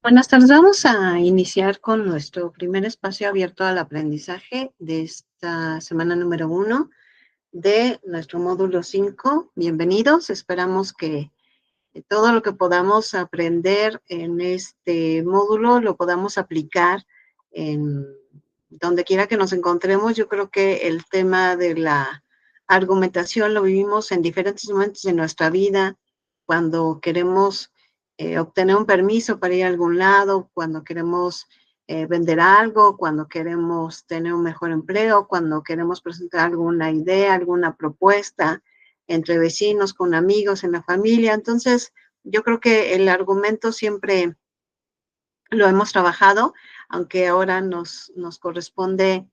Buenas tardes, vamos a iniciar con nuestro primer espacio abierto al aprendizaje de esta semana número 1 de nuestro módulo 5. Bienvenidos, esperamos que todo lo que podamos aprender en este módulo lo podamos aplicar en donde quiera que nos encontremos. Yo creo que el tema de la argumentación lo vivimos en diferentes momentos de nuestra vida, cuando queremos obtener un permiso para ir a algún lado, cuando queremos vender algo, cuando queremos tener un mejor empleo, cuando queremos presentar alguna idea, alguna propuesta entre vecinos, con amigos, en la familia. Entonces, yo creo que el argumento siempre lo hemos trabajado, aunque ahora nos corresponde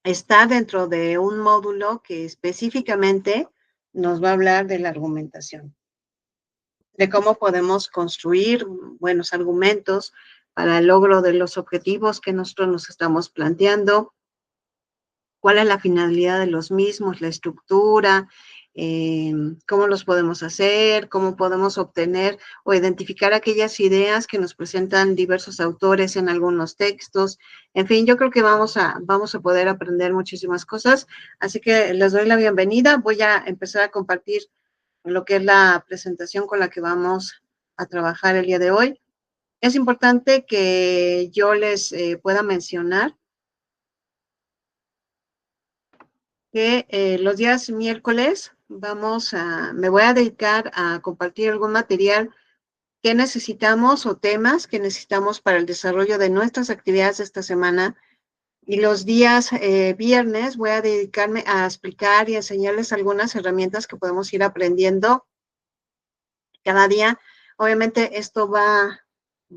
estar dentro de un módulo que específicamente nos va a hablar de la argumentación, de cómo podemos construir buenos argumentos para el logro de los objetivos que nosotros nos estamos planteando, cuál es la finalidad de los mismos, la estructura, cómo los podemos hacer, cómo podemos obtener o identificar aquellas ideas que nos presentan diversos autores en algunos textos. En fin, yo creo que vamos a poder aprender muchísimas cosas, así que les doy la bienvenida. Voy a empezar a compartir lo que es la presentación con la que vamos a trabajar el día de hoy. Es importante que yo les pueda mencionar que los días miércoles me voy a dedicar a compartir algún material que necesitamos o temas que necesitamos para el desarrollo de nuestras actividades de esta semana. Y los días viernes voy a dedicarme a explicar y enseñarles algunas herramientas que podemos ir aprendiendo cada día. Obviamente esto va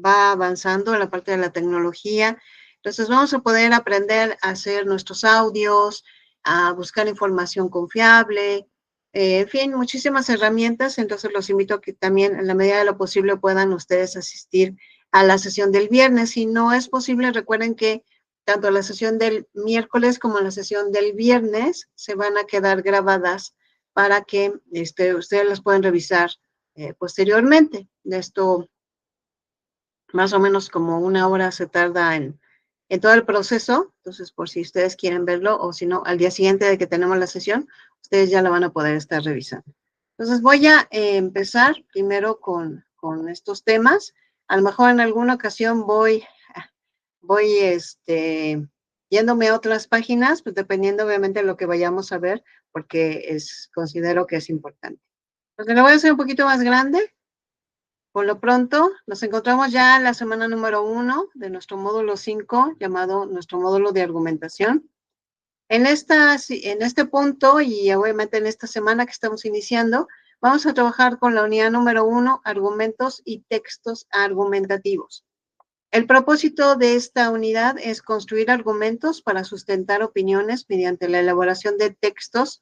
avanzando en la parte de la tecnología. Entonces vamos a poder aprender a hacer nuestros audios, a buscar información confiable, en fin, muchísimas herramientas. Entonces los invito a que también en la medida de lo posible puedan ustedes asistir a la sesión del viernes. Si no es posible, recuerden que tanto la sesión del miércoles como la sesión del viernes se van a quedar grabadas para que ustedes las puedan revisar posteriormente. Esto más o menos como una hora se tarda en todo el proceso, entonces por si ustedes quieren verlo o si no, al día siguiente de que tenemos la sesión, ustedes ya la van a poder estar revisando. Entonces voy a empezar primero con estos temas. A lo mejor en alguna ocasión voy yéndome a otras páginas, pues dependiendo obviamente de lo que vayamos a ver, porque considero que es importante. Entonces lo voy a hacer un poquito más grande. Por lo pronto, nos encontramos ya en la semana número 1 de nuestro módulo 5, llamado nuestro módulo de argumentación. En este punto, y obviamente en esta semana que estamos iniciando, vamos a trabajar con la unidad número 1, argumentos y textos argumentativos. El propósito de esta unidad es construir argumentos para sustentar opiniones mediante la elaboración de textos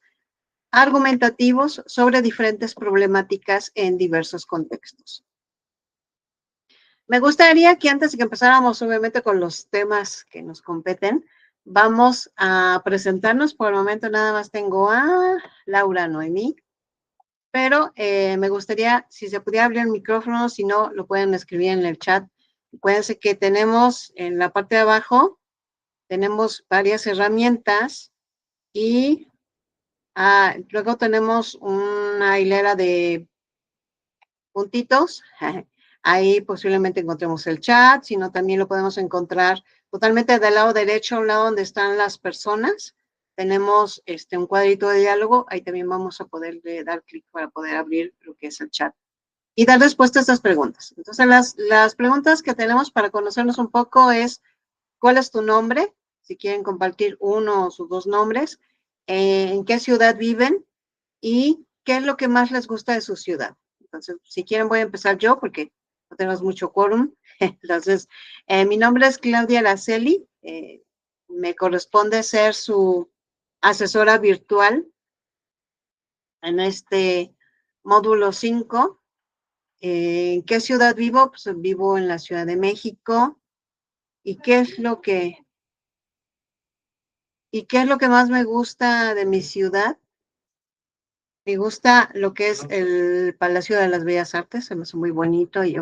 argumentativos sobre diferentes problemáticas en diversos contextos. Me gustaría que antes de que empezáramos, obviamente, con los temas que nos competen, vamos a presentarnos. Por el momento nada más tengo a Laura Noemí, pero me gustaría, si se pudiera abrir el micrófono, si no, lo pueden escribir en el chat. Acuérdense que tenemos en la parte de abajo, tenemos varias herramientas y luego tenemos una hilera de puntitos. Ahí posiblemente encontremos el chat, sino también lo podemos encontrar totalmente del lado derecho, a un lado donde están las personas. Tenemos un cuadrito de diálogo, ahí también vamos a poder dar clic para poder abrir lo que es el chat y dar respuesta a estas preguntas. Entonces, las preguntas que tenemos para conocernos un poco es, ¿cuál es tu nombre? Si quieren compartir uno o sus dos nombres, ¿en qué ciudad viven? Y qué es lo que más les gusta de su ciudad. Entonces, si quieren voy a empezar yo porque no tenemos mucho quórum. Entonces, mi nombre es Claudia Araceli. Me corresponde ser su asesora virtual en este módulo 5. ¿En qué ciudad vivo? Pues vivo en la Ciudad de México. ¿Y qué es lo que más me gusta de mi ciudad? Me gusta lo que es el Palacio de las Bellas Artes, se me hace muy bonito y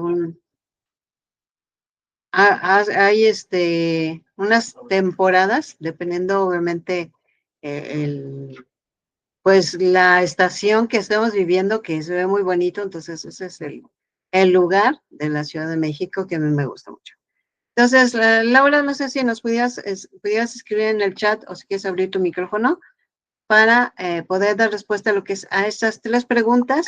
Hay unas temporadas, dependiendo obviamente pues la estación que estamos viviendo, que se ve muy bonito, entonces ese es el lugar de la Ciudad de México que a mí me gusta mucho. Entonces, Laura, no sé si nos pudieras escribir en el chat o si quieres abrir tu micrófono para poder dar respuesta a lo que es a estas 3 preguntas.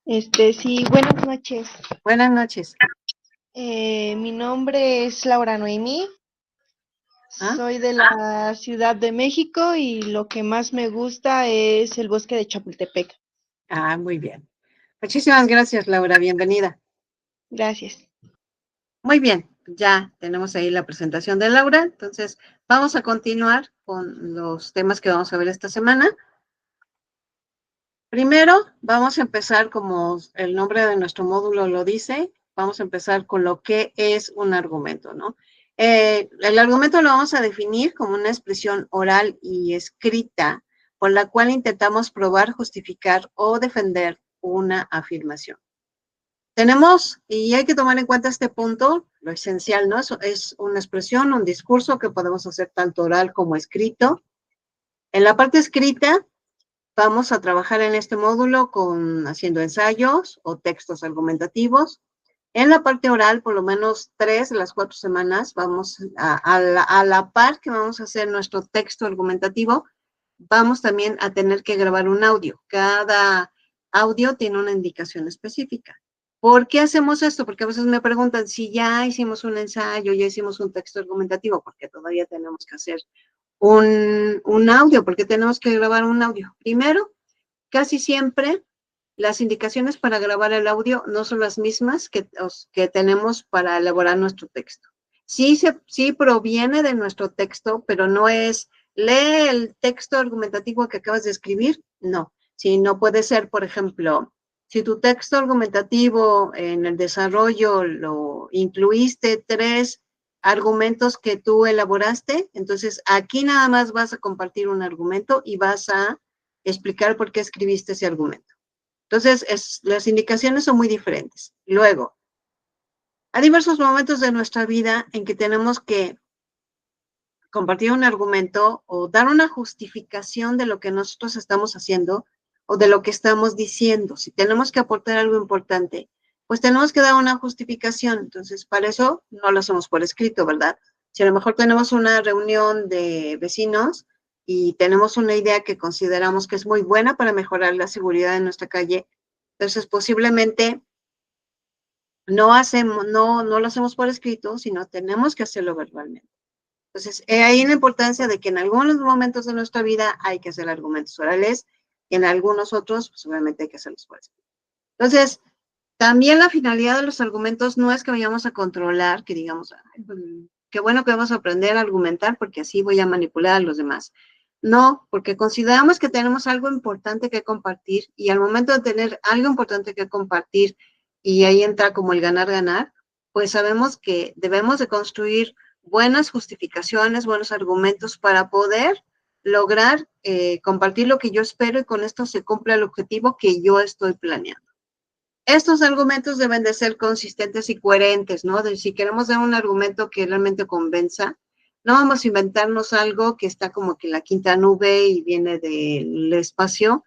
Sí, buenas noches. Buenas noches. Mi nombre es Laura Noemí. ¿Ah? Soy de la Ciudad de México y lo que más me gusta es el bosque de Chapultepec. Muy bien. Muchísimas gracias, Laura. Bienvenida. Gracias. Muy bien, ya tenemos ahí la presentación de Laura. Entonces, vamos a continuar con los temas que vamos a ver esta semana. Primero, vamos a empezar como el nombre de nuestro módulo lo dice, vamos a empezar con lo que es un argumento, ¿no? El argumento lo vamos a definir como una expresión oral y escrita por la cual intentamos probar, justificar o defender una afirmación. Tenemos, y hay que tomar en cuenta este punto, lo esencial, ¿no? Es una expresión, un discurso que podemos hacer tanto oral como escrito. En la parte escrita, vamos a trabajar en este módulo haciendo ensayos o textos argumentativos. En la parte oral, por lo menos 3 de las 4 semanas, vamos a la par que vamos a hacer nuestro texto argumentativo, vamos también a tener que grabar un audio. Cada audio tiene una indicación específica. ¿Por qué hacemos esto? Porque a veces me preguntan si ya hicimos un ensayo, ya hicimos un texto argumentativo, porque todavía tenemos que hacer un audio, porque tenemos que grabar un audio. Primero, casi siempre las indicaciones para grabar el audio no son las mismas que tenemos para elaborar nuestro texto. Sí proviene de nuestro texto, pero no es lee el texto argumentativo que acabas de escribir, no. Si no puede ser, por ejemplo, si tu texto argumentativo en el desarrollo lo incluiste 3 argumentos que tú elaboraste, entonces aquí nada más vas a compartir un argumento y vas a explicar por qué escribiste ese argumento. Entonces, las indicaciones son muy diferentes. Luego, hay diversos momentos de nuestra vida en que tenemos que compartir un argumento o dar una justificación de lo que nosotros estamos haciendo o de lo que estamos diciendo. Si tenemos que aportar algo importante, pues tenemos que dar una justificación. Entonces, para eso no lo hacemos por escrito, ¿verdad? Si a lo mejor tenemos una reunión de vecinos y tenemos una idea que consideramos que es muy buena para mejorar la seguridad en nuestra calle, entonces posiblemente no lo hacemos por escrito, sino tenemos que hacerlo verbalmente. Entonces, ahí la importancia de que en algunos momentos de nuestra vida hay que hacer argumentos orales y en algunos otros, pues obviamente hay que hacerlos por escrito. Entonces, también la finalidad de los argumentos no es que vayamos a controlar, que digamos, pues, qué bueno que vamos a aprender a argumentar porque así voy a manipular a los demás. No, porque consideramos que tenemos algo importante que compartir y al momento de tener algo importante que compartir y ahí entra como el ganar-ganar, pues sabemos que debemos de construir buenas justificaciones, buenos argumentos para poder lograr compartir lo que yo espero y con esto se cumple el objetivo que yo estoy planeando. Estos argumentos deben de ser consistentes y coherentes, ¿no? Si queremos dar un argumento que realmente convenza, no vamos a inventarnos algo que está como que en la quinta nube y viene del espacio,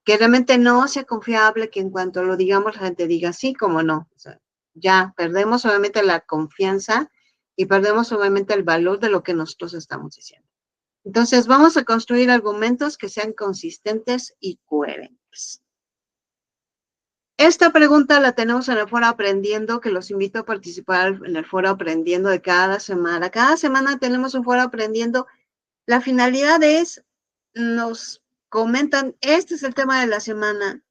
que realmente no sea confiable, que en cuanto lo digamos la gente diga sí, como no. O sea, ya perdemos obviamente la confianza y perdemos obviamente el valor de lo que nosotros estamos diciendo. Entonces, vamos a construir argumentos que sean consistentes y coherentes. Esta pregunta la tenemos en el foro Aprendiendo, que los invito a participar en el foro Aprendiendo de cada semana. Cada semana tenemos un foro Aprendiendo. La finalidad es, nos comentan, este es el tema de la semana.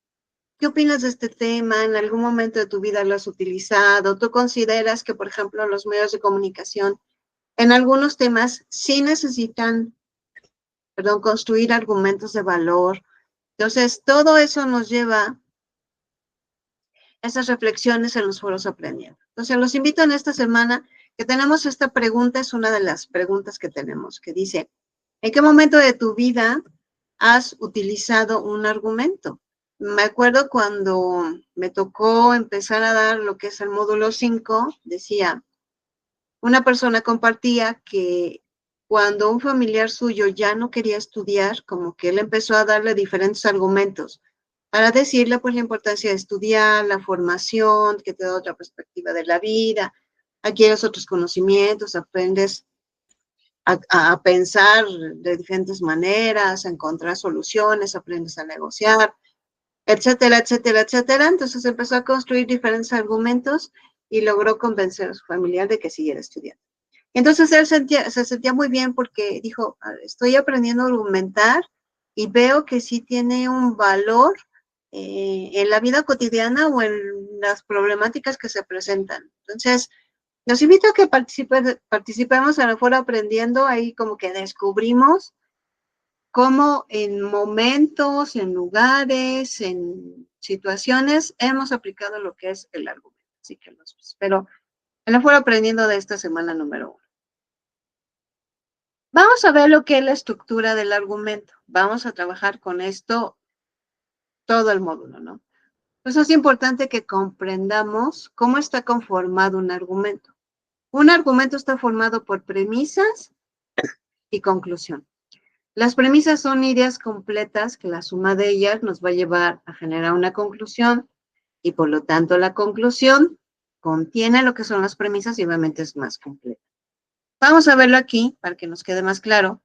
¿Qué opinas de este tema? ¿En algún momento de tu vida lo has utilizado? ¿Tú consideras que, por ejemplo, los medios de comunicación en algunos temas sí necesitan, construir argumentos de valor? Entonces, todo eso nos lleva esas reflexiones en los foros Aprendiendo. Entonces, los invito en esta semana que tenemos esta pregunta, es una de las preguntas que tenemos, que dice, ¿en qué momento de tu vida has utilizado un argumento? me acuerdo cuando me tocó empezar a dar lo que es el módulo 5, decía, una persona compartía que cuando un familiar suyo ya no quería estudiar, como que él empezó a darle diferentes argumentos para decirle pues la importancia de estudiar, la formación, que te da otra perspectiva de la vida, adquieres otros conocimientos, aprendes a pensar de diferentes maneras, a encontrar soluciones, aprendes a negociar, etcétera, etcétera, etcétera. Entonces empezó a construir diferentes argumentos y logró convencer a su familiar de que siguiera estudiando. Entonces él se sentía muy bien porque dijo, estoy aprendiendo a argumentar y veo que sí tiene un valor en la vida cotidiana o en las problemáticas que se presentan. Entonces, los invito a que participemos en el foro aprendiendo, ahí como que descubrimos cómo en momentos, en lugares, en situaciones hemos aplicado lo que es el argumento. Así que los espero en el foro aprendiendo de esta semana número 1. Vamos a ver lo que es la estructura del argumento. Vamos a trabajar con esto todo el módulo, ¿no? Pues es importante que comprendamos cómo está conformado un argumento. Un argumento está formado por premisas y conclusión. Las premisas son ideas completas que la suma de ellas nos va a llevar a generar una conclusión y por lo tanto la conclusión contiene lo que son las premisas y obviamente es más completa. Vamos a verlo aquí para que nos quede más claro.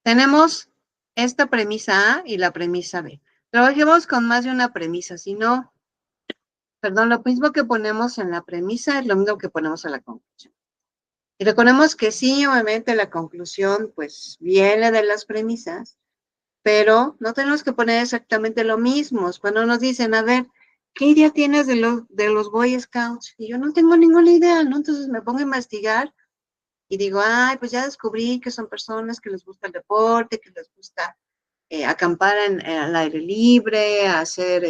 Tenemos esta premisa A y la premisa B. Trabajemos con más de una premisa, si no, perdón, lo mismo que ponemos en la premisa es lo mismo que ponemos en la conclusión. Y recordemos que sí, obviamente la conclusión pues viene de las premisas, pero no tenemos que poner exactamente lo mismo. Cuando nos dicen, a ver, ¿qué idea tienes de los Boy Scouts? Y yo no tengo ninguna idea, ¿no? Entonces me pongo a investigar y digo, ay, pues ya descubrí que son personas que les gusta el deporte, que les gusta acampar al aire libre, hacer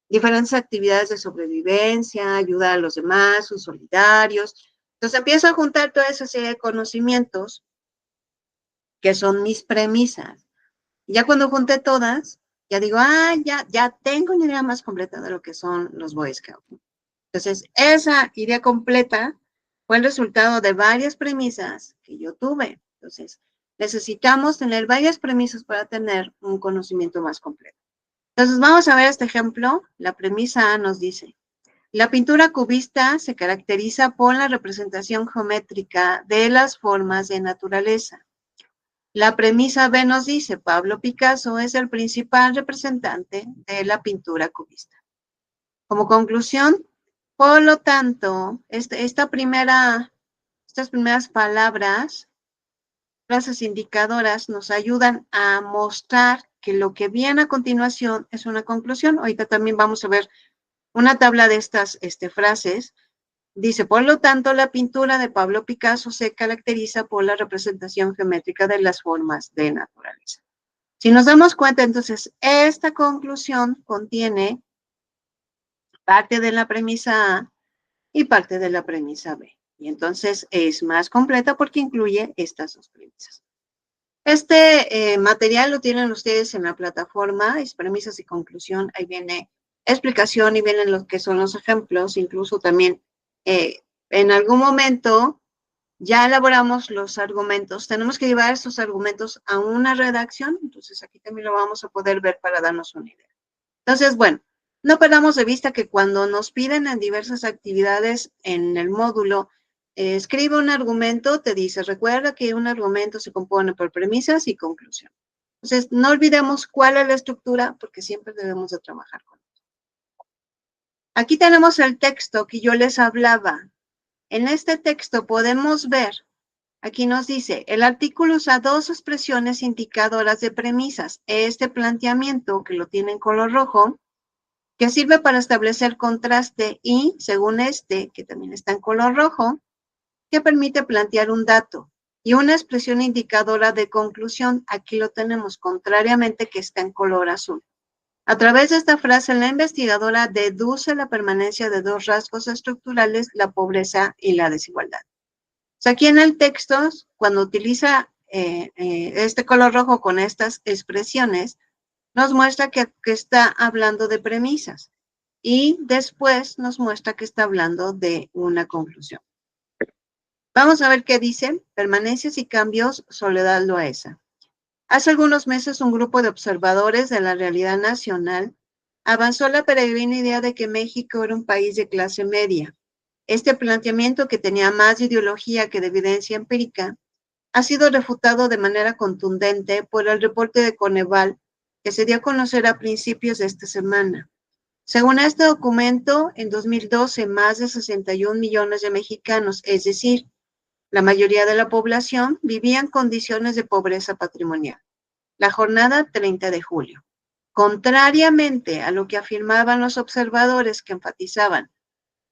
diferentes actividades de sobrevivencia, ayudar a los demás, son solidarios. Entonces empiezo a juntar toda esa serie de conocimientos que son mis premisas. Y ya cuando junté todas, ya digo, ya tengo una idea más completa de lo que son los Boy Scouts. Entonces, esa idea completa fue el resultado de varias premisas que yo tuve. Entonces, necesitamos tener varias premisas para tener un conocimiento más completo. Entonces, vamos a ver este ejemplo. La premisa A nos dice, la pintura cubista se caracteriza por la representación geométrica de las formas de naturaleza. La premisa B nos dice, Pablo Picasso es el principal representante de la pintura cubista. Como conclusión, por lo tanto, estas primeras palabras, frases indicadoras, nos ayudan a mostrar que lo que viene a continuación es una conclusión. Ahorita también vamos a ver una tabla de estas frases. Dice, por lo tanto, la pintura de Pablo Picasso se caracteriza por la representación geométrica de las formas de naturaleza. Si nos damos cuenta, entonces, esta conclusión contiene parte de la premisa A y parte de la premisa B. Y entonces es más completa porque incluye estas dos premisas. Este material lo tienen ustedes en la plataforma, es premisas y conclusión. Ahí viene explicación y vienen lo que son los ejemplos. Incluso también en algún momento ya elaboramos los argumentos. Tenemos que llevar estos argumentos a una redacción. Entonces aquí también lo vamos a poder ver para darnos una idea. Entonces, bueno, no perdamos de vista que cuando nos piden en diversas actividades en el módulo, escribe un argumento, te dice, recuerda que un argumento se compone por premisas y conclusión. Entonces, no olvidemos cuál es la estructura, porque siempre debemos de trabajar con eso. Aquí tenemos el texto que yo les hablaba. En este texto podemos ver, aquí nos dice, el artículo usa dos expresiones indicadoras de premisas. Este planteamiento, que lo tiene en color rojo, que sirve para establecer contraste y, según que también está en color rojo, que permite plantear un dato y una expresión indicadora de conclusión. Aquí lo tenemos, contrariamente, que está en color azul. A través de esta frase, la investigadora deduce la permanencia de dos rasgos estructurales, la pobreza y la desigualdad. O sea, aquí en el texto, cuando utiliza este color rojo con estas expresiones, nos muestra que está hablando de premisas y después nos muestra que está hablando de una conclusión. Vamos a ver qué dice. Permanencias y cambios, Soledad Loaesa. Hace algunos meses un grupo de observadores de la realidad nacional avanzó la peregrina idea de que México era un país de clase media. Este planteamiento, que tenía más de ideología que de evidencia empírica, ha sido refutado de manera contundente por el reporte de Coneval que se dio a conocer a principios de esta semana. Según este documento, en 2012 más de 61 millones de mexicanos, es decir, la mayoría de la población, vivía en condiciones de pobreza patrimonial. La jornada 30 de julio. Contrariamente a lo que afirmaban los observadores que enfatizaban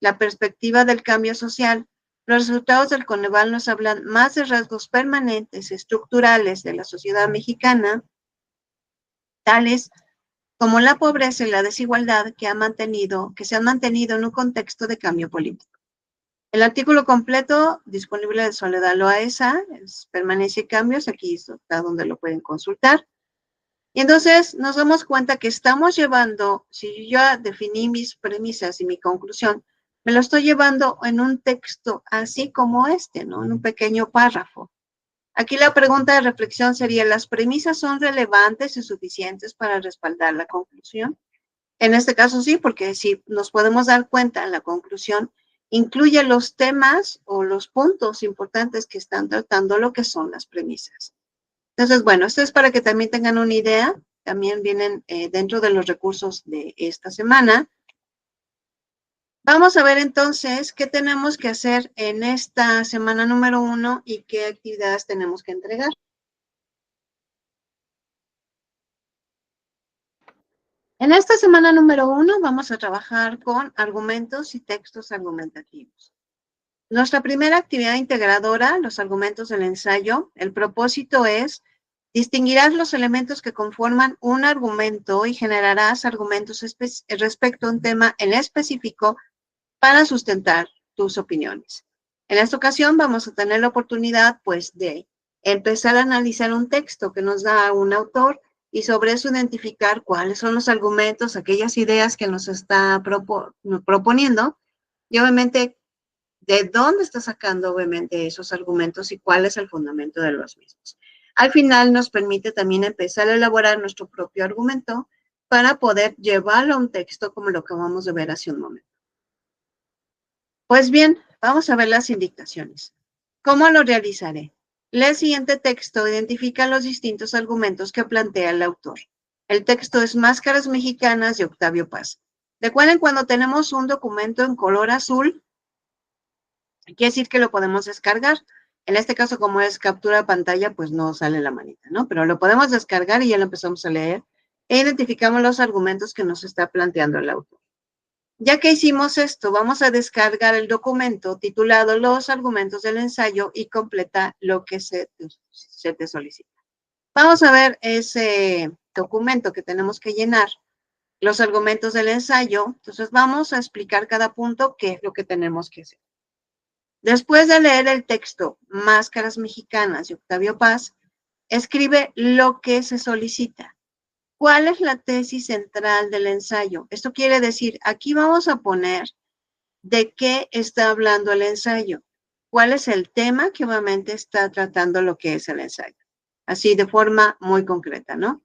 la perspectiva del cambio social, los resultados del Coneval nos hablan más de rasgos permanentes, estructurales de la sociedad mexicana, tales como la pobreza y la desigualdad que se han mantenido en un contexto de cambio político. El artículo completo disponible de Soledad Loaesa es Permanencia y Cambios, aquí está donde lo pueden consultar. Y entonces nos damos cuenta que estamos llevando, si yo ya definí mis premisas y mi conclusión, me lo estoy llevando en un texto así como este, ¿no? En un pequeño párrafo. Aquí la pregunta de reflexión sería, ¿las premisas son relevantes y suficientes para respaldar la conclusión? En este caso sí, porque si nos podemos dar cuenta, la conclusión incluye los temas o los puntos importantes que están tratando lo que son las premisas. Entonces, bueno, esto es para que también tengan una idea. También vienen dentro de los recursos de esta semana. Vamos a ver entonces qué tenemos que hacer en esta semana número 1 y qué actividades tenemos que entregar. En esta semana número 1 vamos a trabajar con argumentos y textos argumentativos. Nuestra primera actividad integradora, los argumentos del ensayo, el propósito es distinguirás los elementos que conforman un argumento y generarás argumentos respecto a un tema en específico para sustentar tus opiniones. En esta ocasión vamos a tener la oportunidad, pues, de empezar a analizar un texto que nos da un autor y sobre eso identificar cuáles son los argumentos, aquellas ideas que nos está proponiendo y obviamente de dónde está sacando obviamente esos argumentos y cuál es el fundamento de los mismos. Al final nos permite también empezar a elaborar nuestro propio argumento para poder llevarlo a un texto como lo que acabamos de ver hace un momento. Pues bien, vamos a ver las indicaciones. ¿Cómo lo realizaré? El siguiente texto identifica los distintos argumentos que plantea el autor. El texto es Máscaras Mexicanas de Octavio Paz. Recuerden, cuando tenemos un documento en color azul, quiere decir que lo podemos descargar. En este caso, como es captura de pantalla, pues no sale la manita, ¿no? Pero lo podemos descargar y ya lo empezamos a leer e identificamos los argumentos que nos está planteando el autor. Ya que hicimos esto, vamos a descargar el documento titulado Los argumentos del ensayo y completa lo que se te solicita. Vamos a ver ese documento que tenemos que llenar, los argumentos del ensayo. Entonces vamos a explicar cada punto qué es lo que tenemos que hacer. Después de leer el texto Máscaras Mexicanas de Octavio Paz, escribe lo que se solicita. ¿Cuál es la tesis central del ensayo? Esto quiere decir, aquí vamos a poner de qué está hablando el ensayo. ¿Cuál es el tema que obviamente está tratando lo que es el ensayo? Así de forma muy concreta, ¿no?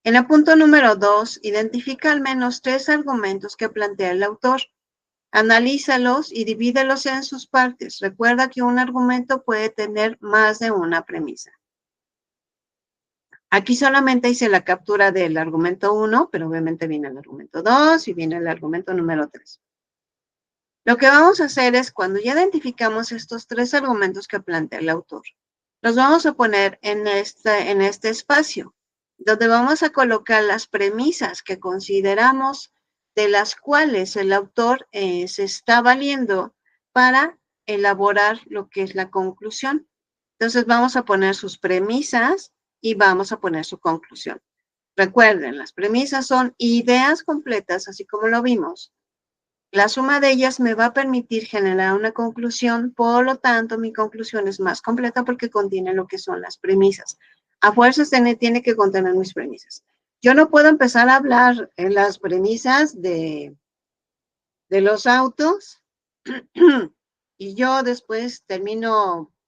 En el punto número 2, identifica al menos 3 argumentos que plantea el autor. Analízalos y divídelos en sus partes. Recuerda que un argumento puede tener más de una premisa. Aquí solamente hice la captura del argumento 1, pero obviamente viene el argumento 2 y viene el argumento número 3. Lo que vamos a hacer es, cuando ya identificamos estos 3 argumentos que plantea el autor, los vamos a poner en este espacio, donde vamos a colocar las premisas que consideramos de las cuales el autor se está valiendo para elaborar lo que es la conclusión. Entonces vamos a poner sus premisas y vamos a poner su conclusión. Recuerden, las premisas son ideas completas, así como lo vimos. La suma de ellas me va a permitir generar una conclusión, por lo tanto, mi conclusión es más completa porque contiene lo que son las premisas. A fuerzas tiene que contener mis premisas. yo no puedo empezar a hablar en las premisas de los autos y yo después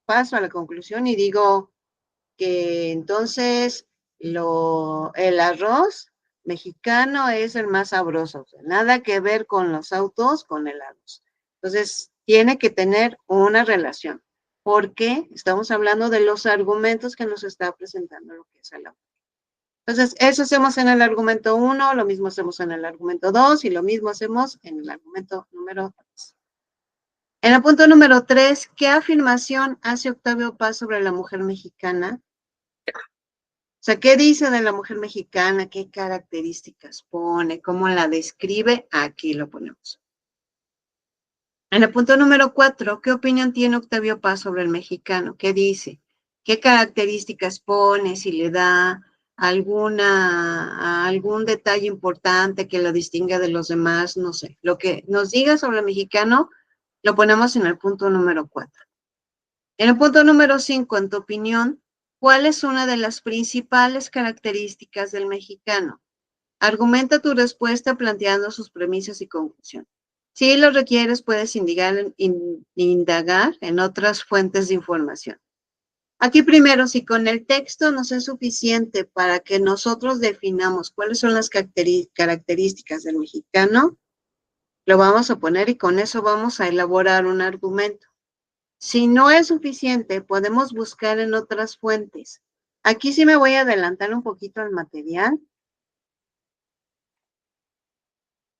paso a la conclusión y digo que entonces el arroz mexicano es el más sabroso, o sea, nada que ver con los autos, con el arroz. Entonces, tiene que tener una relación, porque estamos hablando de los argumentos que nos está presentando lo que es el auto. Entonces, eso hacemos en el argumento 1, lo mismo hacemos en el argumento 2 y lo mismo hacemos en el argumento número 3. En el punto número 3, ¿qué afirmación hace Octavio Paz sobre la mujer mexicana? O sea, ¿qué dice de la mujer mexicana? ¿Qué características pone? ¿Cómo la describe? Aquí lo ponemos. En el punto número 4, ¿qué opinión tiene Octavio Paz sobre el mexicano? ¿Qué dice? ¿Qué características pone? Si le da algún detalle importante que lo distinga de los demás, no sé. Lo que nos diga sobre el mexicano, lo ponemos en el punto número 4. En el punto número 5, en tu opinión, ¿cuál es una de las principales características del mexicano? Argumenta tu respuesta planteando sus premisas y conclusión. Si lo requieres, puedes indagar en otras fuentes de información. Aquí primero, si con el texto nos es suficiente para que nosotros definamos cuáles son las características del mexicano, lo vamos a poner y con eso vamos a elaborar un argumento. Si no es suficiente, podemos buscar en otras fuentes. Aquí sí me voy a adelantar un poquito al material,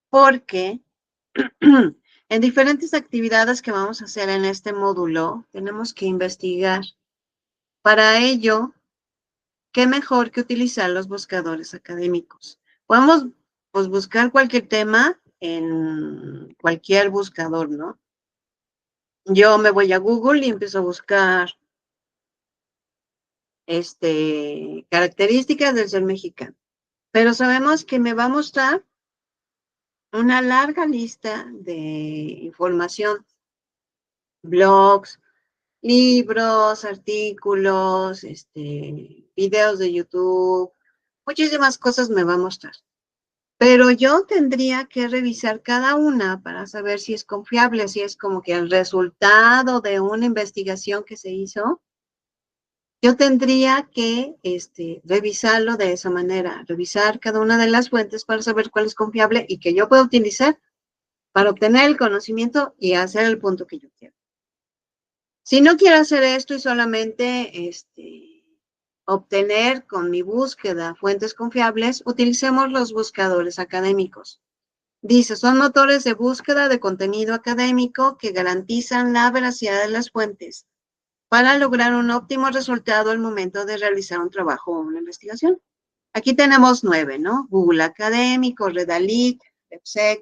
porque en diferentes actividades que vamos a hacer en este módulo, tenemos que investigar. Para ello, ¿qué mejor que utilizar los buscadores académicos? Podemos pues, buscar cualquier tema en cualquier buscador, ¿no? Yo me voy a Google y empiezo a buscar características del ser mexicano. Pero sabemos que me va a mostrar una larga lista de información, blogs, libros, artículos, videos de YouTube, muchísimas cosas me va a mostrar. Pero yo tendría que revisar cada una para saber si es confiable, si es como que el resultado de una investigación que se hizo. Yo tendría que revisarlo de esa manera, revisar cada una de las fuentes para saber cuál es confiable y que yo pueda utilizar para obtener el conocimiento y hacer el punto que yo quiero. Si no quiero hacer esto y solamente obtener con mi búsqueda fuentes confiables, utilicemos los buscadores académicos. Dice, son motores de búsqueda de contenido académico que garantizan la veracidad de las fuentes para lograr un óptimo resultado al momento de realizar un trabajo o una investigación. Aquí tenemos 9, ¿no? Google Académico, Redalyc, EPSEC,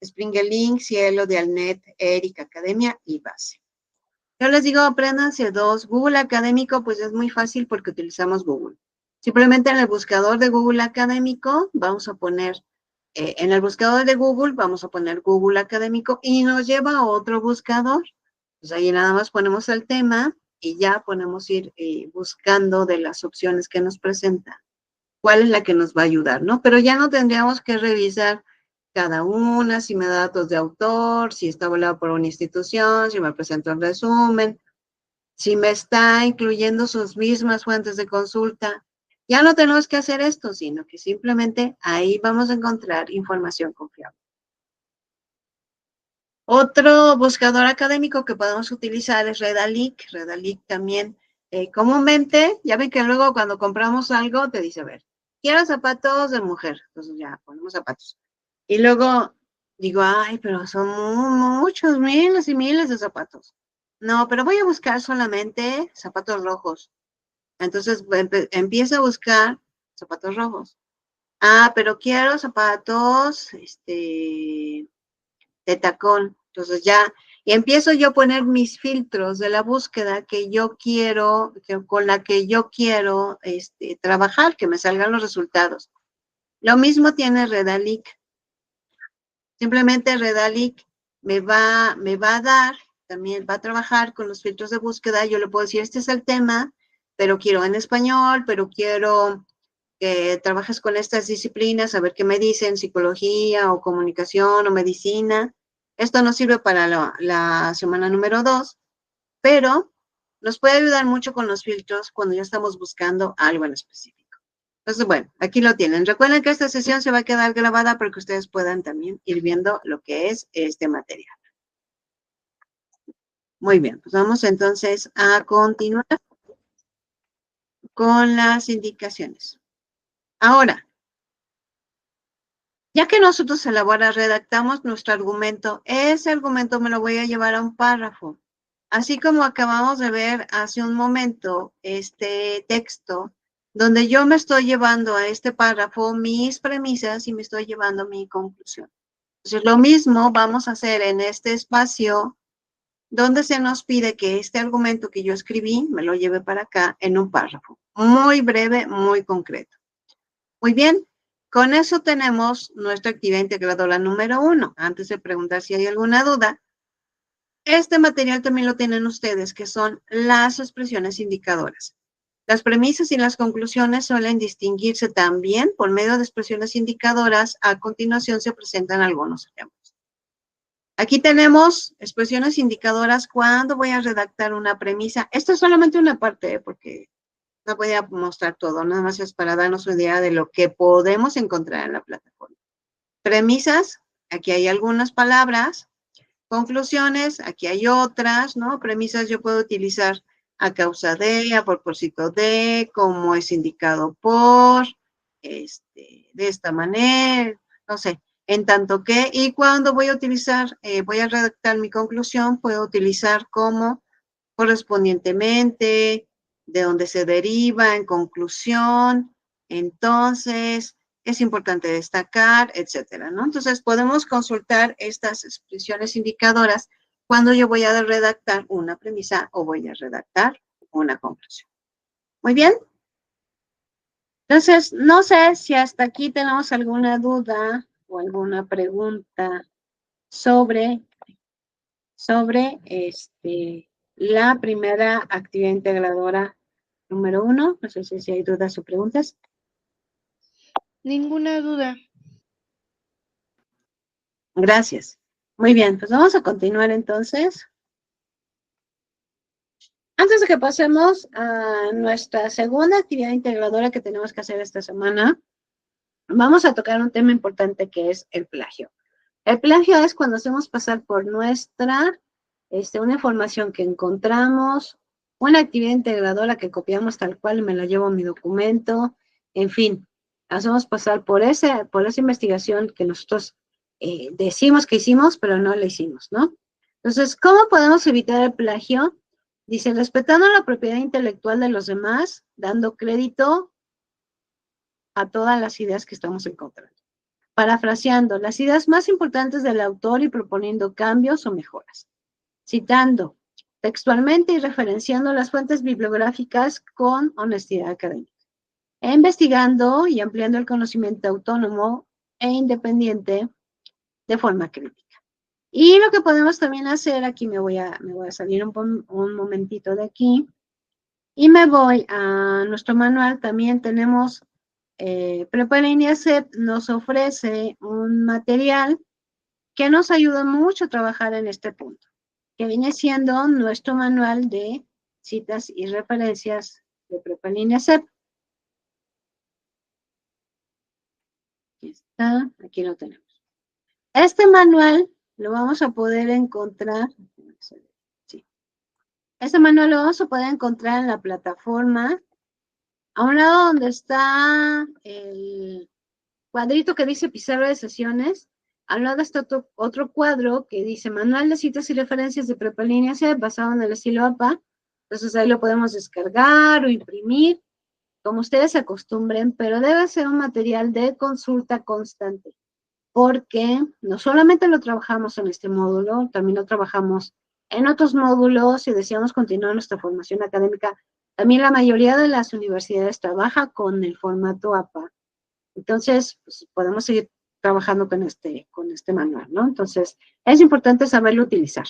Springelink, Cielo, Dialnet, ERIC Academia y Base. Yo les digo, apréndanse 2. Google Académico, pues es muy fácil porque utilizamos Google. Simplemente en el buscador de Google Académico vamos a poner, en el buscador de Google vamos a poner Google Académico y nos lleva a otro buscador. Pues ahí nada más ponemos el tema y ya podemos ir buscando de las opciones que nos presenta cuál es la que nos va a ayudar, ¿no? Pero ya no tendríamos que revisar cada una, si me da datos de autor, si está avalado por una institución, si me presenta un resumen, si me está incluyendo sus mismas fuentes de consulta. Ya no tenemos que hacer esto, sino que simplemente ahí vamos a encontrar información confiable. Otro buscador académico que podemos utilizar es Redalyc. Redalyc también, comúnmente, ya ven que luego cuando compramos algo te dice, a ver, quiero zapatos de mujer. Entonces ya ponemos zapatos. Y luego digo, ay, pero son muchos, miles y miles de zapatos. No, pero voy a buscar solamente zapatos rojos. Entonces empiezo a buscar zapatos rojos. Ah, pero quiero zapatos, de tacón. Entonces ya, y empiezo yo a poner mis filtros de la búsqueda que yo quiero, con la que yo quiero trabajar, que me salgan los resultados. Lo mismo tiene Redalyc. Simplemente Redalyc me va a dar, también va a trabajar con los filtros de búsqueda. Yo le puedo decir, este es el tema, pero quiero en español, pero quiero que trabajes con estas disciplinas, a ver qué me dicen, psicología o comunicación o medicina. Esto nos sirve para la semana número 2, pero nos puede ayudar mucho con los filtros cuando ya estamos buscando algo en específico. Entonces, bueno, aquí lo tienen. Recuerden que esta sesión se va a quedar grabada para que ustedes puedan también ir viendo lo que es este material. Muy bien, pues vamos entonces a continuar con las indicaciones. Ahora, ya que nosotros redactamos nuestro argumento, ese argumento me lo voy a llevar a un párrafo. Así como acabamos de ver hace un momento este texto, donde yo me estoy llevando a este párrafo mis premisas y me estoy llevando mi conclusión. Entonces, lo mismo vamos a hacer en este espacio donde se nos pide que este argumento que yo escribí me lo lleve para acá en un párrafo. Muy breve, muy concreto. Muy bien, con eso tenemos nuestra actividad integradora número 1. Antes de preguntar si hay alguna duda, este material también lo tienen ustedes, que son las expresiones indicadoras. Las premisas y las conclusiones suelen distinguirse también por medio de expresiones indicadoras. A continuación se presentan algunos ejemplos. Aquí tenemos expresiones indicadoras cuando voy a redactar una premisa. Esto es solamente una parte, porque no voy a mostrar todo, nada más es para darnos una idea de lo que podemos encontrar en la plataforma. Premisas, aquí hay algunas palabras. Conclusiones, aquí hay otras, ¿no? Premisas yo puedo utilizar a causa de, a propósito de, como es indicado por, de esta manera, no sé, en tanto que, y cuando voy a utilizar, voy a redactar mi conclusión, puedo utilizar como correspondientemente, de donde se deriva, en conclusión, entonces, es importante destacar, etcétera, ¿no? Entonces, podemos consultar estas expresiones indicadoras cuando yo voy a redactar una premisa o voy a redactar una conclusión. Muy bien. Entonces, no sé si hasta aquí tenemos alguna duda o alguna pregunta sobre la primera actividad integradora número 1. No sé si hay dudas o preguntas. Ninguna duda. Gracias. Muy bien, pues vamos a continuar entonces. Antes de que pasemos a nuestra segunda actividad integradora que tenemos que hacer esta semana, vamos a tocar un tema importante que es el plagio. El plagio es cuando hacemos pasar por nuestra, una información que encontramos, una actividad integradora que copiamos tal cual y me la llevo a mi documento, en fin, hacemos pasar por esa investigación que nosotros decimos que hicimos, pero no la hicimos, ¿no? Entonces, ¿cómo podemos evitar el plagio? Dice, respetando la propiedad intelectual de los demás, dando crédito a todas las ideas que estamos encontrando. Parafraseando las ideas más importantes del autor y proponiendo cambios o mejoras. Citando textualmente y referenciando las fuentes bibliográficas con honestidad académica. E investigando y ampliando el conocimiento autónomo e independiente de forma crítica. Y lo que podemos también hacer, aquí me voy a salir un momentito de aquí, y me voy a nuestro manual. También tenemos, Prepalínea CEP nos ofrece un material que nos ayuda mucho a trabajar en este punto, que viene siendo nuestro manual de citas y referencias de Prepalínea CEP. Aquí está, aquí lo tenemos. Este manual lo vamos a poder encontrar, sí. Este manual lo vamos a poder encontrar en la plataforma, a un lado donde está el cuadrito que dice pizarra de sesiones. Al lado está otro cuadro que dice Manual de citas y referencias de Prepalínea C basado en el estilo APA. Entonces ahí lo podemos descargar o imprimir, como ustedes se acostumbren, pero debe ser un material de consulta constante, porque no solamente lo trabajamos en este módulo, también lo trabajamos en otros módulos. Si deseamos continuar nuestra formación académica, también la mayoría de las universidades trabaja con el formato APA. Entonces, pues, podemos seguir trabajando con este manual, ¿no? Entonces, es importante saberlo utilizar.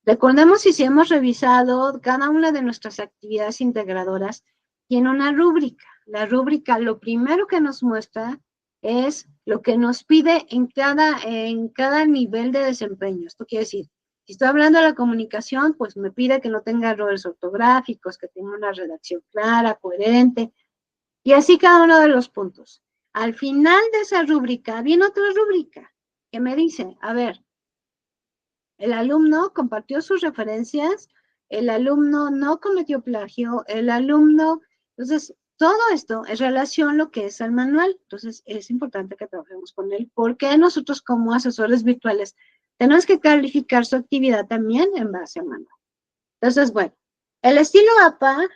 Recordemos, si hemos revisado cada una de nuestras actividades integradoras, tiene una rúbrica, la rúbrica lo primero que nos muestra es lo que nos pide en cada nivel de desempeño. Esto quiere decir, si estoy hablando de la comunicación, pues me pide que no tenga errores ortográficos, que tenga una redacción clara, coherente, y así cada uno de los puntos. Al final de esa rúbrica viene otra rúbrica que me dice, a ver, el alumno compartió sus referencias, el alumno no cometió plagio, el alumno, entonces, todo esto es relación lo que es el manual. Entonces, es importante que trabajemos con él, porque nosotros como asesores virtuales tenemos que calificar su actividad también en base al manual. Entonces, bueno, el estilo APA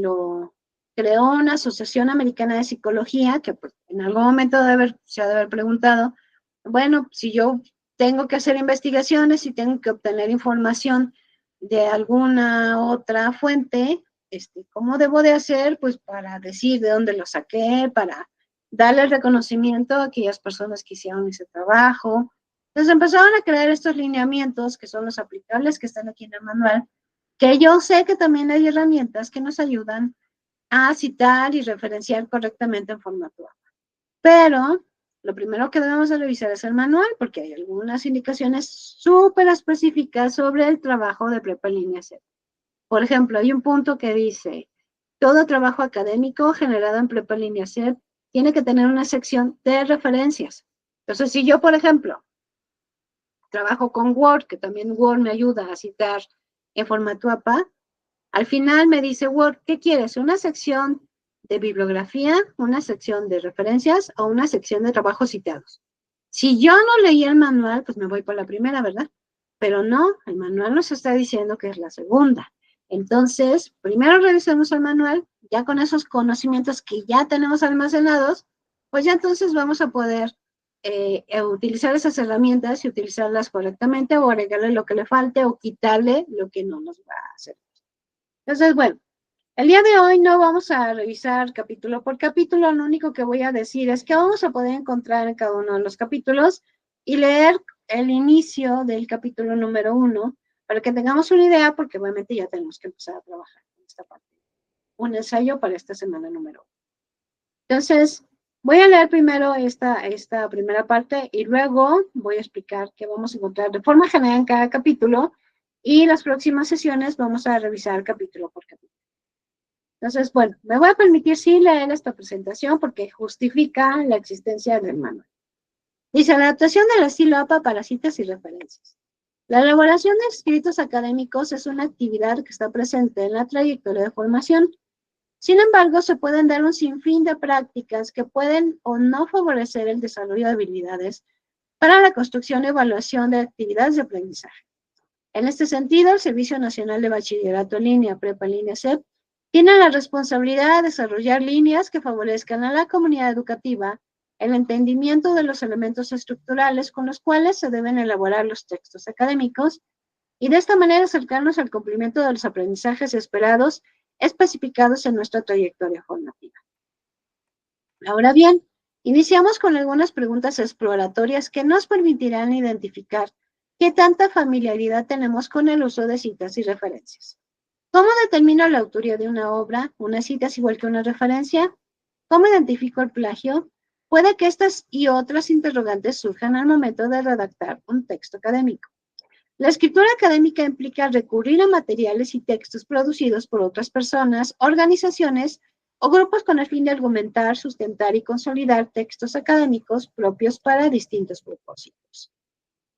lo creó una Asociación Americana de Psicología, que pues, en algún momento se ha de haber preguntado, bueno, si yo tengo que hacer investigaciones y tengo que obtener información de alguna otra fuente, ¿cómo debo de hacer? Pues para decir de dónde lo saqué, para darle el reconocimiento a aquellas personas que hicieron ese trabajo. Entonces empezaron a crear estos lineamientos que son los aplicables que están aquí en el manual, que yo sé que también hay herramientas que nos ayudan a citar y referenciar correctamente en formato APA. Pero lo primero que debemos de revisar es el manual, porque hay algunas indicaciones súper específicas sobre el trabajo de prepa en línea C. Por ejemplo, hay un punto que dice, todo trabajo académico generado en prepa en línea C tiene que tener una sección de referencias. Entonces, si yo, por ejemplo, trabajo con Word, que también Word me ayuda a citar en formato APA, al final me dice Word, ¿qué quieres? ¿Una sección de bibliografía, una sección de referencias o una sección de trabajos citados? Si yo no leí el manual, pues me voy por la primera, ¿verdad? Pero no, el manual nos está diciendo que es la segunda. Entonces, primero revisemos el manual, ya con esos conocimientos que ya tenemos almacenados, pues ya entonces vamos a poder utilizar esas herramientas y utilizarlas correctamente o agregarle lo que le falte o quitarle lo que no nos va a hacer. Entonces, bueno, el día de hoy no vamos a revisar capítulo por capítulo, lo único que voy a decir es que vamos a poder encontrar en cada uno de los capítulos y leer el inicio del capítulo número 1 para que tengamos una idea, porque obviamente ya tenemos que empezar a trabajar en esta parte. Un ensayo para esta semana número 1. Entonces, voy a leer primero esta primera parte y luego voy a explicar qué vamos a encontrar de forma general en cada capítulo y las próximas sesiones vamos a revisar capítulo por capítulo. Entonces, bueno, me voy a permitir sí leer esta presentación porque justifica la existencia del manual. Dice, la adaptación del estilo APA para citas y referencias. La elaboración de escritos académicos es una actividad que está presente en la trayectoria de formación. Sin embargo, se pueden dar un sinfín de prácticas que pueden o no favorecer el desarrollo de habilidades para la construcción y evaluación de actividades de aprendizaje. En este sentido, el Servicio Nacional de Bachillerato en Línea, Prepa en Línea SEP, tiene la responsabilidad de desarrollar líneas que favorezcan a la comunidad educativa el entendimiento de los elementos estructurales con los cuales se deben elaborar los textos académicos y de esta manera acercarnos al cumplimiento de los aprendizajes esperados especificados en nuestra trayectoria formativa. Ahora bien, iniciamos con algunas preguntas exploratorias que nos permitirán identificar qué tanta familiaridad tenemos con el uso de citas y referencias. ¿Cómo determino la autoría de una obra? ¿Una cita es igual que una referencia? ¿Cómo identifico el plagio? Puede que estas y otras interrogantes surjan al momento de redactar un texto académico. La escritura académica implica recurrir a materiales y textos producidos por otras personas, organizaciones o grupos con el fin de argumentar, sustentar y consolidar textos académicos propios para distintos propósitos.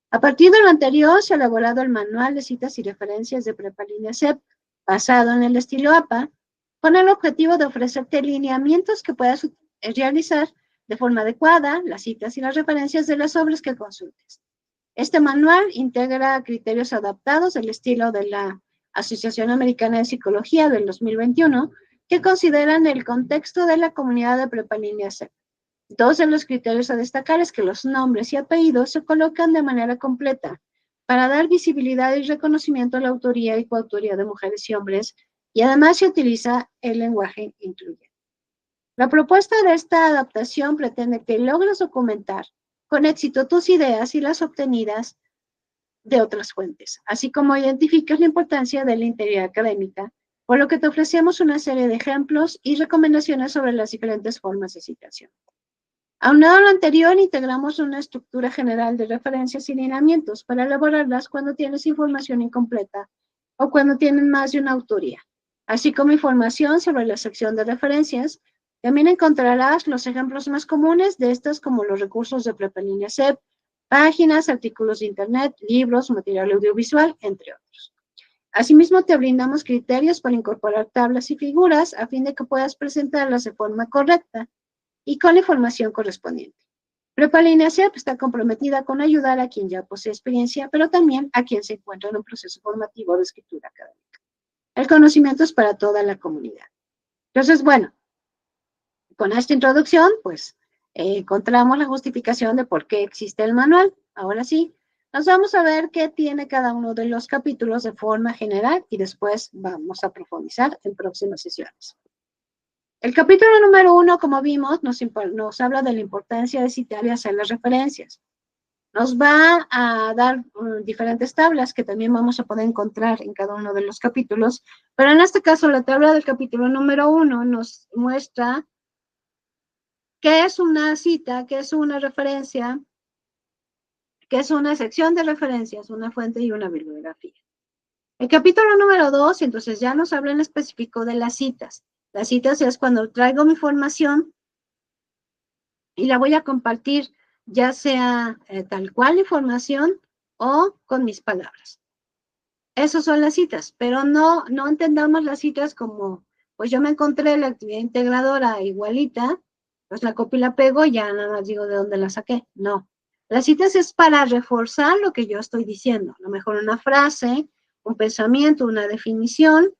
A partir de lo anterior, se ha elaborado el Manual de Citas y Referencias de Prepa Línea SEP, basado en el estilo APA, con el objetivo de ofrecerte lineamientos que puedas realizar de forma adecuada las citas y las referencias de las obras que consultes. Este manual integra criterios adaptados del estilo de la Asociación Americana de Psicología del 2021 que consideran el contexto de la comunidad de Prepa Línea SEP. Dos de los criterios a destacar es que los nombres y apellidos se colocan de manera completa para dar visibilidad y reconocimiento a la autoría y coautoría de mujeres y hombres, y además se utiliza el lenguaje incluyente. La propuesta de esta adaptación pretende que logres documentar con éxito tus ideas y las obtenidas de otras fuentes, así como identifiques la importancia de la integridad académica, por lo que te ofrecemos una serie de ejemplos y recomendaciones sobre las diferentes formas de citación. Aunado a lo anterior, integramos una estructura general de referencias y lineamientos para elaborarlas cuando tienes información incompleta o cuando tienen más de una autoría, así como información sobre la sección de referencias. También encontrarás los ejemplos más comunes de estas, como los recursos de Prepa en Línea CEP, páginas, artículos de internet, libros, material audiovisual, entre otros. Asimismo, te brindamos criterios para incorporar tablas y figuras a fin de que puedas presentarlas de forma correcta y con la información correspondiente. Prepa Línea CEP está comprometida con ayudar a quien ya posee experiencia, pero también a quien se encuentra en un proceso formativo de escritura académica. El conocimiento es para toda la comunidad. Entonces, bueno, con esta introducción, pues, encontramos la justificación de por qué existe el manual. Ahora sí, nos vamos a ver qué tiene cada uno de los capítulos de forma general y después vamos a profundizar en próximas sesiones. El capítulo número 1, como vimos, nos habla de la importancia de citar y hacer las referencias. Nos va a dar diferentes tablas que también vamos a poder encontrar en cada uno de los capítulos, pero en este caso la tabla del capítulo número 1 nos muestra qué es una cita, qué es una referencia, qué es una sección de referencias, una fuente y una bibliografía. El capítulo número 2, entonces ya nos habla en específico de las citas. Las citas es cuando traigo mi información y la voy a compartir, ya sea tal cual información o con mis palabras. Esas son las citas, pero no entendamos las citas como, pues yo me encontré la actividad integradora igualita, pues la copio y la pego y ya nada más digo de dónde la saqué. No. Las citas es para reforzar lo que yo estoy diciendo. A lo mejor una frase, un pensamiento, una definición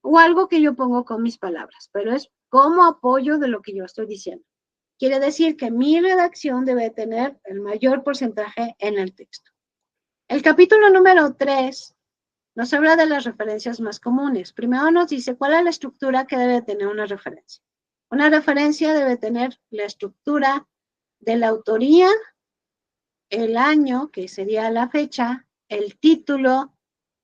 o algo que yo pongo con mis palabras, pero es como apoyo de lo que yo estoy diciendo. Quiere decir que mi redacción debe tener el mayor porcentaje en el texto. El capítulo número 3 nos habla de las referencias más comunes. Primero nos dice cuál es la estructura que debe tener una referencia. Una referencia debe tener la estructura de la autoría, el año, que sería la fecha, el título,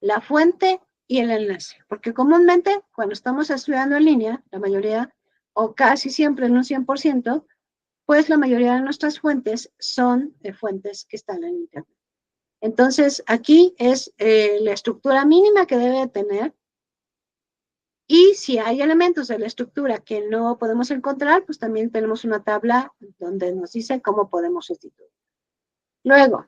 la fuente y el enlace. Porque comúnmente cuando estamos estudiando en línea, la mayoría o casi siempre en un 100%, pues la mayoría de nuestras fuentes son fuentes que están en internet. Entonces, aquí es la estructura mínima que debe tener. Y si hay elementos de la estructura que no podemos encontrar, pues también tenemos una tabla donde nos dice cómo podemos sustituir. Luego,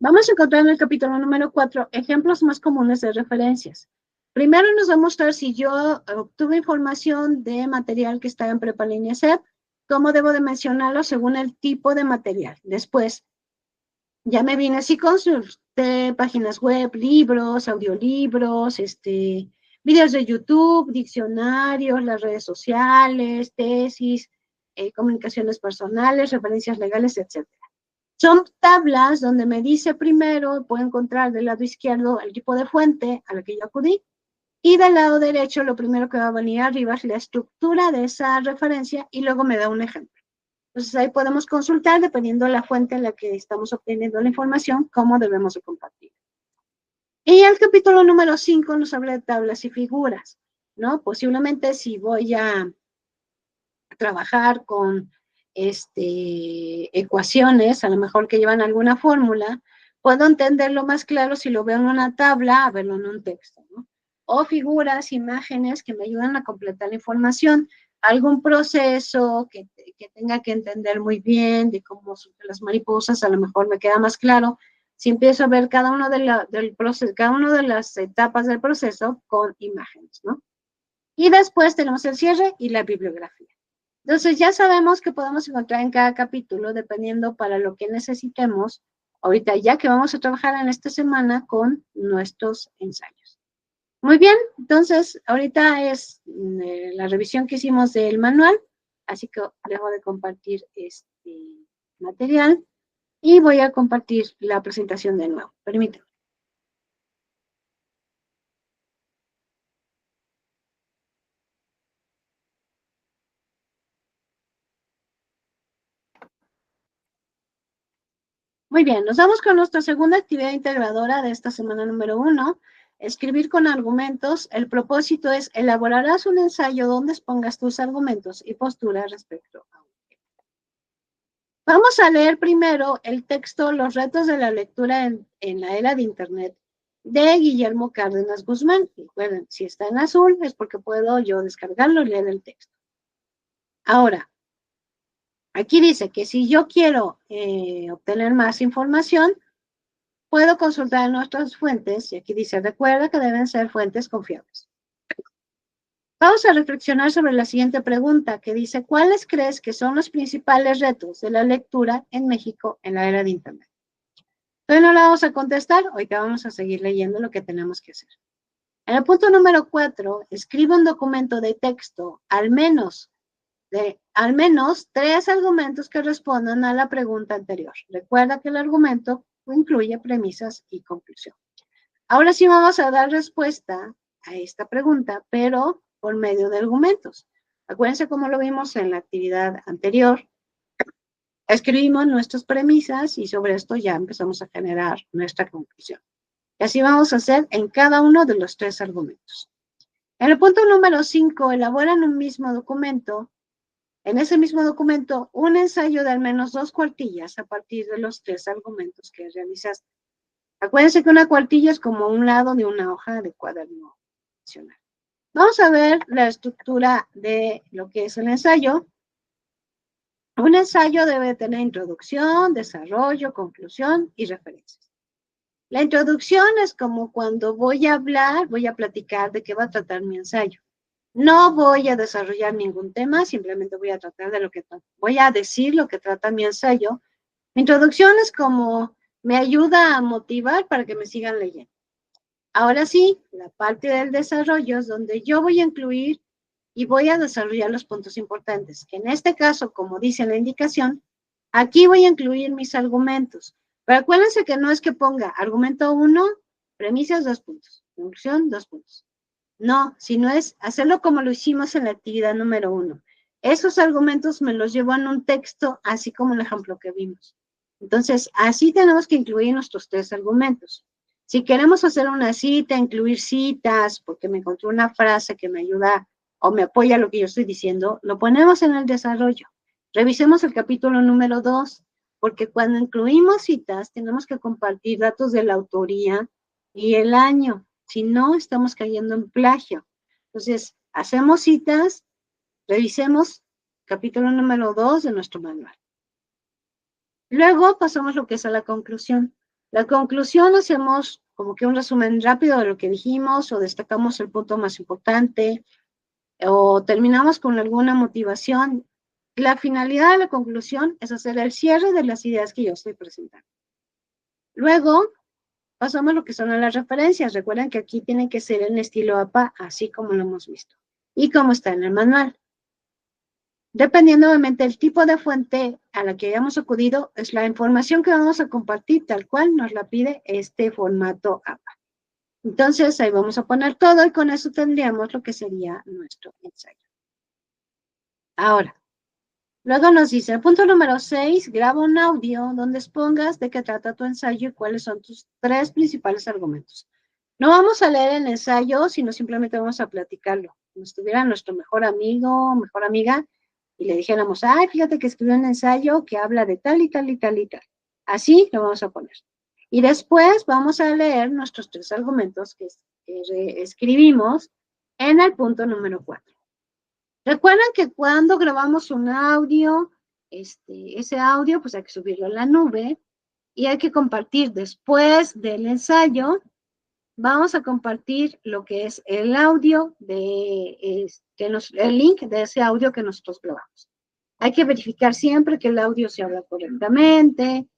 vamos a encontrar en el capítulo número 4 ejemplos más comunes de referencias. Primero nos va a mostrar si yo obtuve información de material que está en Prepa Línea CEP, cómo debo de mencionarlo según el tipo de material. Después, ya me vine así con sus páginas web, libros, audiolibros, videos de YouTube, diccionarios, las redes sociales, tesis, comunicaciones personales, referencias legales, etc. Son tablas donde me dice primero, puedo encontrar del lado izquierdo el tipo de fuente a la que yo acudí, y del lado derecho lo primero que va a venir arriba es la estructura de esa referencia y luego me da un ejemplo. Entonces ahí podemos consultar, dependiendo de la fuente en la que estamos obteniendo la información, cómo debemos de compartir. Y el capítulo número 5 nos habla de tablas y figuras, ¿no? Posiblemente si voy a trabajar con ecuaciones, a lo mejor que llevan alguna fórmula, puedo entenderlo más claro si lo veo en una tabla a verlo en un texto, ¿no? O figuras, imágenes que me ayudan a completar la información, algún proceso que tenga que entender muy bien, de cómo surgen las mariposas, a lo mejor me queda más claro si empiezo a ver cada una de las etapas del proceso con imágenes, ¿no? Y después tenemos el cierre y la bibliografía. Entonces ya sabemos que podemos encontrar en cada capítulo, dependiendo para lo que necesitemos, ahorita ya que vamos a trabajar en esta semana con nuestros ensayos. Muy bien, entonces ahorita es la revisión que hicimos del manual, así que dejo de compartir este material y voy a compartir la presentación de nuevo. Permítanme. Muy bien, nos vamos con nuestra segunda actividad integradora de esta semana número 1, escribir con argumentos. El propósito es elaborarás un ensayo donde expongas tus argumentos y posturas respecto a un tema. Vamos a leer primero el texto Los retos de la lectura en la era de Internet de Guillermo Cárdenas Guzmán. Recuerden, si está en azul es porque puedo yo descargarlo y leer el texto. Ahora, aquí dice que si yo quiero obtener más información, puedo consultar nuestras fuentes, y aquí dice, recuerda que deben ser fuentes confiables. Vamos a reflexionar sobre la siguiente pregunta, que dice, ¿cuáles crees que son los principales retos de la lectura en México en la era de Internet? Entonces no la vamos a contestar, ahorita vamos a seguir leyendo lo que tenemos que hacer. En el punto número 4, escribe un documento de texto, al menos 3 argumentos que respondan a la pregunta anterior. Recuerda que el argumento incluye premisas y conclusión. Ahora sí vamos a dar respuesta a esta pregunta, pero por medio de argumentos. Acuérdense cómo lo vimos en la actividad anterior. Escribimos nuestras premisas y sobre esto ya empezamos a generar nuestra conclusión. Y así vamos a hacer en cada uno de los 3 argumentos. En el punto número 5, elaboran un mismo documento. En ese mismo documento, un ensayo de al menos 2 cuartillas a partir de los 3 argumentos que realizaste. Acuérdense que una cuartilla es como un lado de una hoja de cuaderno nacional. Vamos a ver la estructura de lo que es el ensayo. Un ensayo debe tener introducción, desarrollo, conclusión y referencias. La introducción es como cuando voy a hablar, voy a platicar de qué va a tratar mi ensayo. No voy a desarrollar ningún tema, simplemente voy a tratar de voy a decir lo que trata mi ensayo. Mi introducción es como me ayuda a motivar para que me sigan leyendo. Ahora sí, la parte del desarrollo es donde yo voy a incluir y voy a desarrollar los puntos importantes, que en este caso, como dice la indicación, aquí voy a incluir mis argumentos. Pero acuérdense que no es que ponga argumento 1, premisas 2 puntos, conclusión 2 puntos. No, sino es hacerlo como lo hicimos en la actividad número 1. Esos argumentos me los llevo en un texto, así como el ejemplo que vimos. Entonces, así tenemos que incluir nuestros 3 argumentos. Si queremos hacer una cita, incluir citas, porque me encontré una frase que me ayuda o me apoya lo que yo estoy diciendo, lo ponemos en el desarrollo. Revisemos el capítulo número 2, porque cuando incluimos citas, tenemos que compartir datos de la autoría y el año. Si no, estamos cayendo en plagio. Entonces, hacemos citas, revisemos capítulo número 2 de nuestro manual. Luego pasamos lo que es a la conclusión. La conclusión hacemos como que un resumen rápido de lo que dijimos o destacamos el punto más importante o terminamos con alguna motivación. La finalidad de la conclusión es hacer el cierre de las ideas que yo estoy presentando. Luego pasamos a lo que son las referencias. Recuerden que aquí tienen que ser en estilo APA, así como lo hemos visto y como está en el manual. Dependiendo obviamente del tipo de fuente a la que hayamos acudido, es la información que vamos a compartir tal cual nos la pide este formato APA. Entonces ahí vamos a poner todo y con eso tendríamos lo que sería nuestro ensayo. Ahora, luego nos dice, el punto número 6, graba un audio donde expongas de qué trata tu ensayo y cuáles son tus 3 principales argumentos. No vamos a leer el ensayo, sino simplemente vamos a platicarlo. Como si estuviera nuestro mejor amigo, mejor amiga, y le dijéramos, ay, fíjate que escribió un ensayo que habla de tal y tal y tal y tal. Así lo vamos a poner. Y después vamos a leer nuestros 3 argumentos que escribimos en el punto número 4. Recuerden que cuando grabamos un audio, ese audio pues hay que subirlo a la nube y hay que compartir después del ensayo. Vamos a compartir lo que es el audio el link de ese audio que nosotros grabamos. Hay que verificar siempre que el audio se habla correctamente,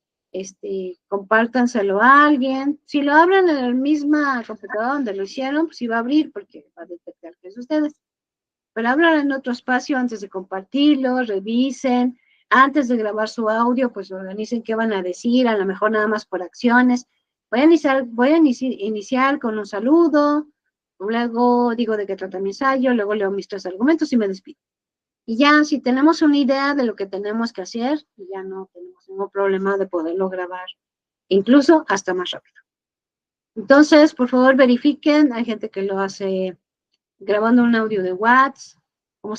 compártanselo a alguien. Si lo abren en la misma computadora donde lo hicieron, pues sí va a abrir porque va a detectar que es de ustedes. Pero hablan en otro espacio antes de compartirlo, revisen, antes de grabar su audio, pues organicen qué van a decir, a lo mejor nada más por acciones. Voy a iniciar con un saludo, luego digo de qué trata mi ensayo, luego leo mis 3 argumentos y me despido. Y ya si tenemos una idea de lo que tenemos que hacer, ya no tenemos ningún problema de poderlo grabar, incluso hasta más rápido. Entonces, por favor, verifiquen. Hay gente que lo hace grabando un audio de WhatsApp. Como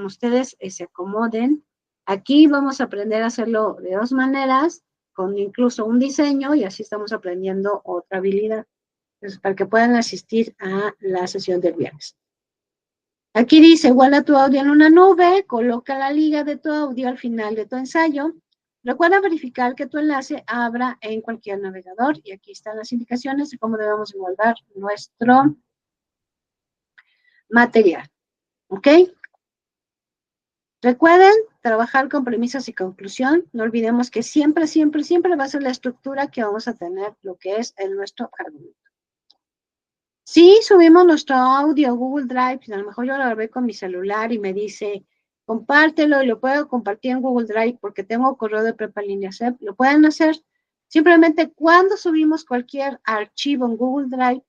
ustedes se acomoden. Aquí vamos a aprender a hacerlo de dos maneras, con incluso un diseño, y así estamos aprendiendo otra habilidad. Entonces, para que puedan asistir a la sesión del viernes. Aquí dice, guarda tu audio en una nube, coloca la liga de tu audio al final de tu ensayo. Recuerda verificar que tu enlace abra en cualquier navegador. Y aquí están las indicaciones de cómo debemos guardar nuestro material. ¿Ok? Recuerden trabajar con premisas y conclusión. No olvidemos que siempre, siempre, siempre va a ser la estructura que vamos a tener lo que es en nuestro argumento. Si subimos nuestro audio a Google Drive, a lo mejor yo lo grabé con mi celular y me dice, compártelo y lo puedo compartir en Google Drive porque tengo correo de prepa línea CEP, lo pueden hacer. Simplemente cuando subimos cualquier archivo en Google Drive,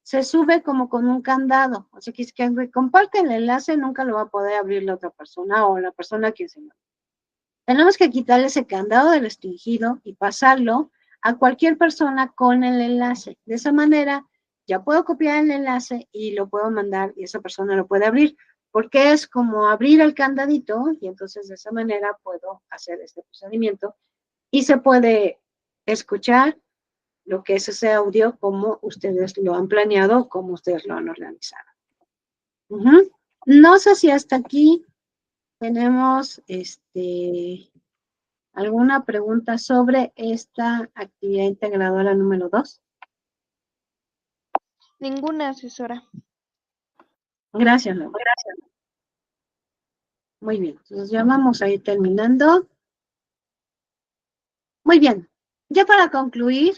se sube como con un candado. O sea, que comparte el enlace, nunca lo va a poder abrir la otra persona o la persona a quien se lo. Tenemos que quitarle ese candado de restringido y pasarlo a cualquier persona con el enlace. De esa manera, ya puedo copiar el enlace y lo puedo mandar y esa persona lo puede abrir, porque es como abrir el candadito y entonces de esa manera puedo hacer este procedimiento y se puede escuchar lo que es ese audio como ustedes lo han planeado, como ustedes lo han organizado. No sé si hasta aquí tenemos alguna pregunta sobre esta actividad integradora número 2. Ninguna, asesora. Gracias, Laura. Muy bien, entonces ya vamos a ir terminando. Muy bien, ya para concluir,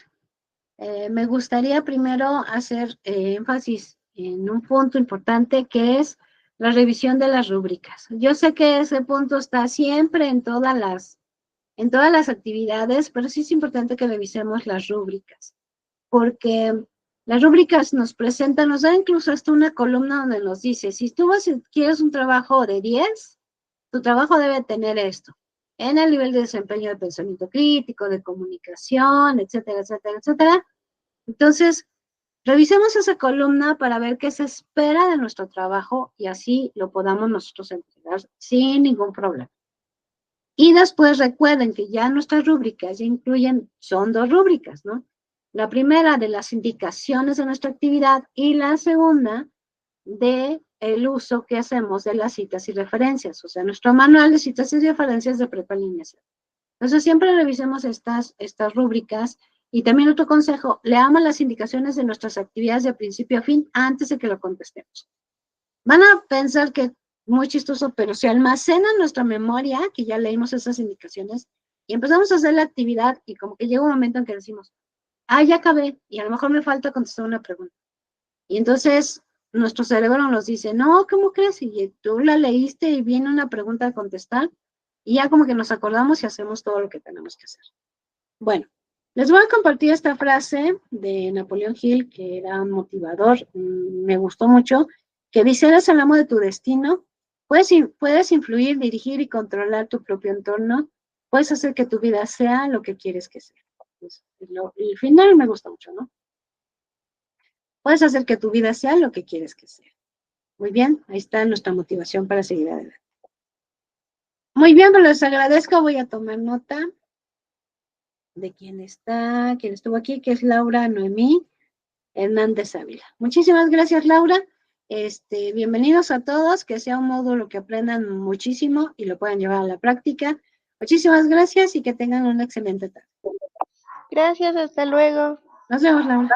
me gustaría primero hacer énfasis en un punto importante que es la revisión de las rúbricas. Yo sé que ese punto está siempre en todas las actividades, pero sí es importante que revisemos las rúbricas, porque las rúbricas nos presentan, nos da incluso hasta una columna donde nos dice, si tú quieres un trabajo de 10, tu trabajo debe tener esto, en el nivel de desempeño de pensamiento crítico, de comunicación, etcétera, etcétera, etcétera. Entonces, revisemos esa columna para ver qué se espera de nuestro trabajo y así lo podamos nosotros entregar sin ningún problema. Y después recuerden que ya nuestras rúbricas ya incluyen, son 2 rúbricas, ¿no? La primera de las indicaciones de nuestra actividad y la segunda de el uso que hacemos de las citas y referencias, o sea, nuestro manual de citas y referencias de prepa línea C. Entonces, siempre revisemos estas rúbricas y también otro consejo, leamos las indicaciones de nuestras actividades de principio a fin antes de que lo contestemos. Van a pensar que muy chistoso, pero se almacena en nuestra memoria, que ya leímos esas indicaciones, y empezamos a hacer la actividad y como que llega un momento en que decimos, ya acabé, y a lo mejor me falta contestar una pregunta. Y entonces nuestro cerebro nos dice, no, ¿cómo crees? Y tú la leíste y viene una pregunta a contestar, y ya como que nos acordamos y hacemos todo lo que tenemos que hacer. Bueno, les voy a compartir esta frase de Napoleón Hill, que era un motivador, me gustó mucho, que dice, eres el amo de tu destino, puedes influir, dirigir y controlar tu propio entorno, puedes hacer que tu vida sea lo que quieres que sea. Pues, el final me gusta mucho, ¿no? Puedes hacer que tu vida sea lo que quieres que sea. Muy bien, ahí está nuestra motivación para seguir adelante. Muy bien, pues les agradezco, voy a tomar nota de quién estuvo aquí, que es Laura Noemí Hernández Ávila. Muchísimas gracias, Laura. Bienvenidos a todos, que sea un módulo que aprendan muchísimo y lo puedan llevar a la práctica. Muchísimas gracias y que tengan una excelente tarde. Gracias, hasta luego. Nos vemos, Laura.